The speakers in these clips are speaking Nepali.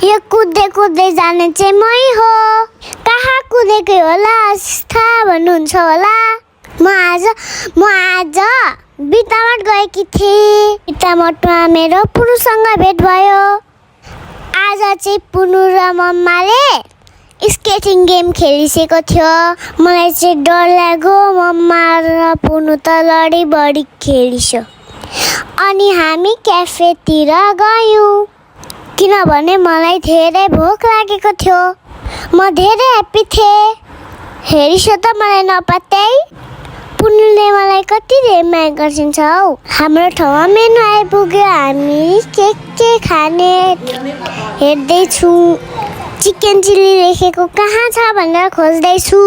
यो कुद्दै कुद्दै जाने चाहिँ मै हो। कहाँ कुदेकै होला थाहा भन्नुहुन्छ होला। म आज बिटामट गएकी थिएँ। बिटामटमा मेरो पुनुसँग भेट भयो। आज चाहिँ पुनु र मम्माले स्केटिङ गेम खेलिसकेको थियो। मलाई चाहिँ डर लाग्यो। मम्मा र पुनु त लडी बडी खेलिसो। अनि हामी क्याफेतिर गयौँ किनभने मलाई धेरै भोक लागेको थियो। म धेरै ह्याप्पी थिएँ। हेरिसो त मलाई नपत्याइ पुनुले मलाई कति धेरै माया गर्छिन्छ हौ। हाम्रो ठाउँमा मेनु आइपुग्यो। हामी के खाने हेर्दैछु। चिकन चिल्ली लेखेको कहाँ छ भनेर खोज्दैछु।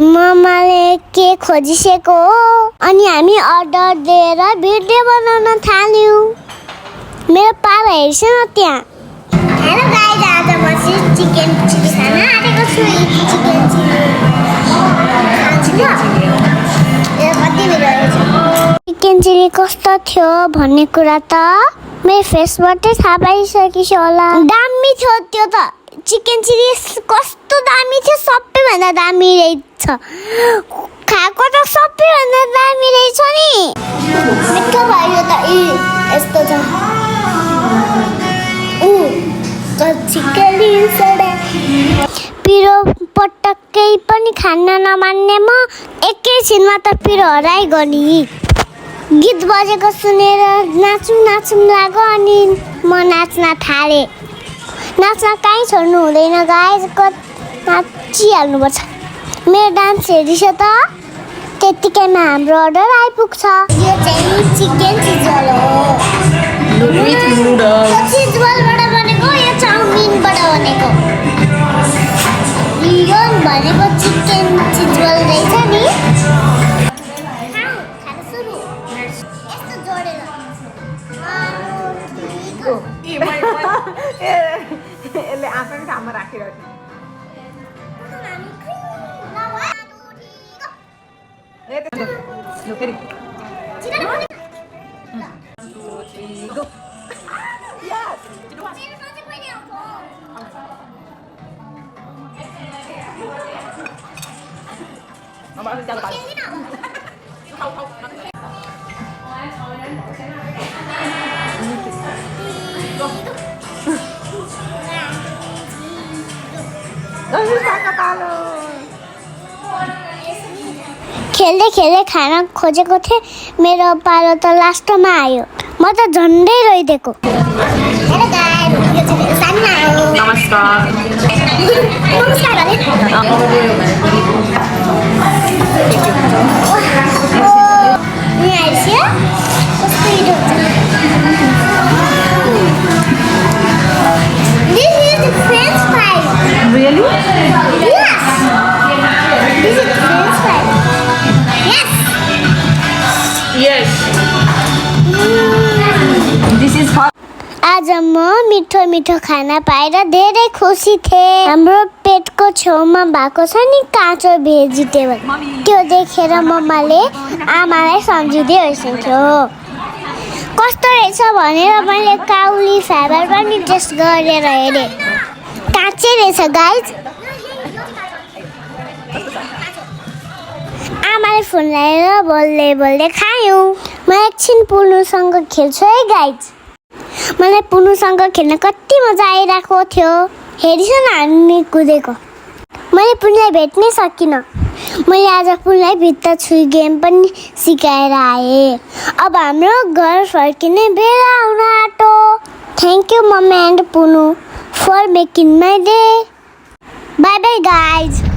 मम्माले के खोजिसकेको हो। अनि हामी अर्डर दिएर भिडियो बनाउन थाल्यौँ। मेरो पालो हेर्छु न त्यहाँ। हेलो गाइस, आज म चिकन चिल्ली खान आँटेको छु। चिकन चिल्ली चिकन चिल्ली कस्तो थियो भन्ने कुरा त मेरो फेसबाटै थाहा पाइसकेछु होला। दामी थियो त्यो त। चिकन चिल्ली कस्तो दामी थियो। सबैभन्दा दामी रहेछ। खाएको त सबैभन्दा दामी रहेछ नि। मिठो भयो त। यस्तो छ। पिरो पटक्कै पनि खान नमान्ने म एकैछिनमा त पिरो हराइगयो नि। गीत बजेको सुनेर नाचौँ लाग्यो अनि म नाच्न थालेँ। नाच्न कहीँ छोड्नु हुँदैन गाइस, नाचिहाल्नुपर्छ। मेरो डान्स हेरिस त त्यतिकैमा हाम्रो अर्डर आइपुग्छ। यो चाहिँ चिकन चिजबल हो। चिजबलबाट बनेको, यो चाउमिनबाट बनेको। यो भनेको चिकन चिजबल रहेछ नि। यसले आफ्नो ठाउँमा राखिरहेको खेल्दै खेल्दै खाना खोजेको थिएँ। मेरो पालो त लास्टमा आयो। म त झन्डै रोइदिएको। आज म मिठो मिठो खाना पाएर धेरै खुसी थिएँ। हाम्रो पेटको छेउमा भएको छ नि काँचो भेजिटेबल, त्यो देखेर मम्माले आमालाई सम्झिँदै होइसन्थ्यो। कस्तो रहेछ भनेर मैले काउली फ्लेभर पनि टेस्ट गरेर हेरेँ। काँचै रहेछ गाइज। आमाले फोन ल्याएर बोल्दै खायौँ। म एकछिन पुनुसँग खेल्छु है गाइज। मलाई पुनुसँग खेल्न कति मजा आइरहेको थियो। हेरिस न हामी कुदेको। मैले पुनुलाई भेट्नै सकिनँ। मैले आज पुनुलाई भित्र छुई गेम पनि सिकाएर आएँ। अब हाम्रो घर फर्किने बेला आउन आँट्यो। Thank you mummy and Punu for making my day. Bye bye guys.